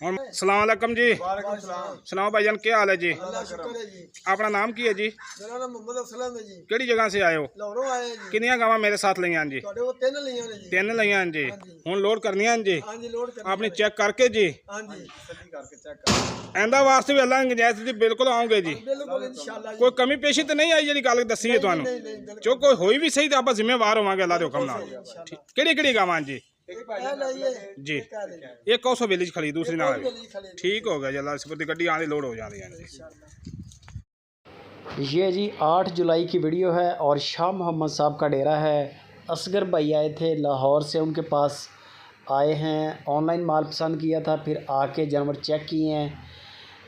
और सलाम अलैकुम जी। सुनाओ भाईजान, क्या हाल है जी? अल्लाह शुक्र है जी। अपना नाम की है जी? मेरा नाम मोहम्मद असलम है जी। ਕਿਹੜੀ ਜਗ੍ਹਾ ਸੇ ਆਏ ਹੋ? ਲਾਹੌਰੋਂ ਆਏ ਹਾਂ ਜੀ। ਕਿੰਨੀਆਂ ਗਾਵਾਂ ਮੇਰੇ ਸਾਥ ਲਈਆਂ ਜੀ? ਤੁਹਾਡੇ ਕੋਲ 3 ਲਈਆਂ ਨੇ ਜੀ। 3 ਲਈਆਂ ਜੀ। ਹਾਂਜੀ। ਹੁਣ ਲੋਡ ਕਰਨੀਆਂ ਜੀ? ਹਾਂਜੀ ਲੋਡ ਕਰਨੀ ਆਪਣੀ ਚੈੱਕ ਕਰਕੇ ਜੀ। ਹਾਂਜੀ ਤਸੱਲੀ ਕਰਕੇ ਚੈੱਕ ਕਰ। ਇਹਦਾ ਵਾਸਤੇ ਵੀ ਅੱਲਾ ਗੁੰਜਾਇਸ਼ ਦੀ ਬਿਲਕੁਲ ਆਉਂਗੇ ਜੀ। ਬਿਲਕੁਲ ਇਨਸ਼ਾਅੱਲਾ ਜੀ। ਕੋਈ ਕਮੀ ਪੇਸ਼ੀ ਤੇ ਨਹੀਂ ਆਈ ਜਿਹੜੀ ਗੱਲ ਦੱਸੀ ਹੈ ਤੁਹਾਨੂੰ? ਜੋ ਕੋਈ ਹੋਈ ਵੀ ਸਹੀ ਤਾਂ ਆਪਾਂ ਜ਼ਿੰਮੇਵਾਰ ਹੋਵਾਂਗੇ ਅੱਲਾ ਦੇ ਹੁਕਮ ਨਾਲ। ਕਿਹੜੀ ਕਿਹੜੀ ਗਾਵਾਂ ਜੀ? जी एक 100 बेली खड़ी दूसरी ना ठीक हो गया जी। अल्लाह सुपर दी गड्डी आने लोड हो जाती है जी। ये जी 8 जुलाई की वीडियो है और शाह मोहम्मद साहब का डेरा है। असगर भाई आए थे लाहौर से, उनके पास आए हैं, ऑनलाइन माल पसंद किया था, फिर आके जानवर चेक किए हैं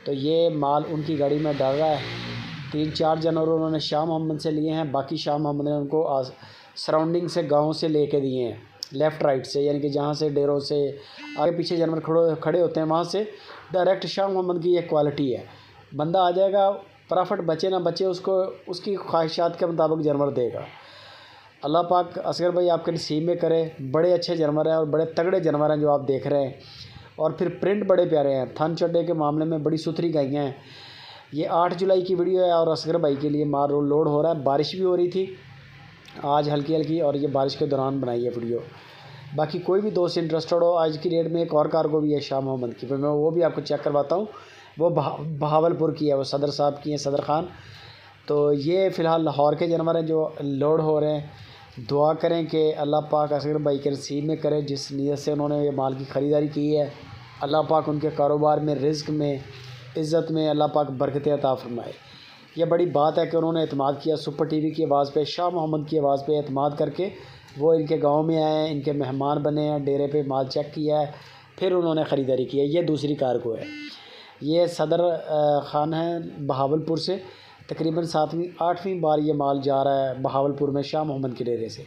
तो ये माल उनकी गाड़ी में डाल रहा है। 3-4 जानवर उन्होंने शाह मोहम्मद से लिए हैं, बाकी शाह मोहम्मद ने उनको सराउंडिंग से गाँव से लेके दिए हैं, लेफ़्ट राइट से, यानी कि जहाँ से डेरों से आगे पीछे जानवर खड़े होते हैं वहाँ से डायरेक्ट शाह मोहम्मद की एक क्वालिटी है। बंदा आ जाएगा, प्रॉफिट बचे ना बचे उसको उसकी ख्वाहिशात के मुताबिक जानवर देगा। अल्लाह पाक असगर भाई आपके नसीब में करे। बड़े अच्छे जानवर हैं और बड़े तगड़े जानवर हैं जो आप देख रहे हैं, और फिर प्रिंट बड़े प्यारे हैं। थन चड्डे के मामले में बड़ी सुथरी गायें हैं। ये 8 जुलाई की वीडियो है और असगर भाई के लिए माल लोड हो रहा है। बारिश भी हो रही थी आज हल्की हल्की, और ये बारिश के दौरान बनाई है वीडियो। बाकी कोई भी दोस्त इंटरेस्टेड हो, आज की डेट में एक और कार्गो भी है शाह मोहम्मद की, मैं वो भी आपको चेक करवाता हूँ। वो बहावलपुर की है, वो सदर साहब की है, सदर ख़ान। तो ये फ़िलहाल लाहौर के जानवर हैं जो लोड हो रहे हैं। दुआ करें कि अल्लाह पाक असगर भाई के नसीब में करे। जिस नीयत से उन्होंने ये माल की ख़रीदारी की है, अल्लाह पाक उनके कारोबार में, रिज़्क़ में, इज़्ज़त में अल्लाह पाक बरकत अता फरमाए। ये बड़ी बात है कि उन्होंने एतमाद किया, सुपर टीवी की आवाज़ पे, शाह मोहम्मद की आवाज़ पे एतमाद करके वो इनके गांव में आए हैं, इनके मेहमान बने हैं, डेरे पे माल चेक किया है, फिर उन्होंने ख़रीदारी की है। ये दूसरी कार्गो है। ये सदर ख़ान है बहावलपुर से, तकरीबन 7वीं 8वीं बार ये माल जा रहा है बहावलपुर में शाह मोहम्मद के डेरे से।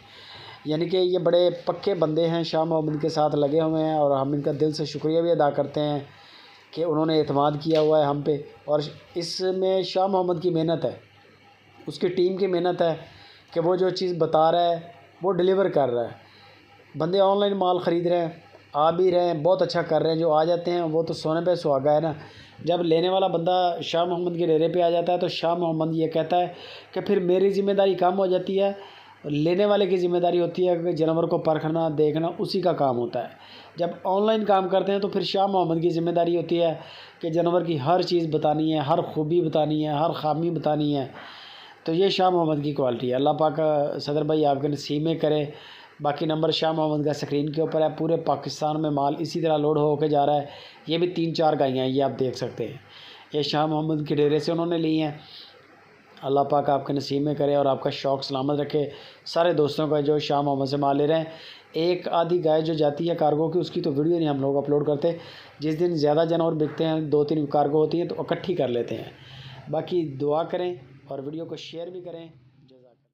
यानी कि ये बड़े पक्के बंदे हैं, शाह मोहम्मद के साथ लगे हुए हैं, और हम इनका दिल से शुक्रिया भी अदा करते हैं कि उन्होंने एतमाद किया हुआ है हम पे। और इसमें शाह मोहम्मद की मेहनत है, उसकी टीम की मेहनत है कि वो जो चीज़ बता रहा है वो डिलीवर कर रहा है। बंदे ऑनलाइन माल ख़रीद रहे हैं, आ भी रहे हैं, बहुत अच्छा कर रहे हैं। जो आ जाते हैं वो तो सोने पे सुहागा है ना। जब लेने वाला बंदा शाह मोहम्मद के डेरे पे आ जाता है तो शाह मोहम्मद ये कहता है कि फिर मेरी ज़िम्मेदारी कम हो जाती है, लेने वाले की ज़िम्मेदारी होती है कि जानवर को परखना, देखना उसी का काम होता है। जब ऑनलाइन काम करते हैं तो फिर शाह मोहम्मद की ज़िम्मेदारी होती है कि जानवर की हर चीज़ बतानी है, हर खूबी बतानी है, हर खामी बतानी है। तो ये शाह मोहम्मद की क्वालिटी है। अल्लाह पाक सदर भाई आपके नसीब में करे। बाकी नंबर शाह मोहम्मद का स्क्रीन के ऊपर है। पूरे पाकिस्तान में माल इसी तरह लोड होकर जा रहा है। ये भी 3-4 गायें हैं, ये आप देख सकते हैं। ये शाह मोहम्मद के डेरे से उन्होंने ली हैं। अल्लाह पाक आपके नसीब में करे और आपका शौक़ सलामत रखे। सारे दोस्तों का जो शाह मोहम्मद से माल ले रहे हैं, एक आधी गाय जो जाती है कार्गो की, उसकी तो वीडियो नहीं हम लोग अपलोड करते। जिस दिन ज़्यादा जानवर बिकते हैं, 2-3 कार्गो होती हैं तो इकट्ठी कर लेते हैं। बाकी दुआ करें और वीडियो को शेयर भी करें।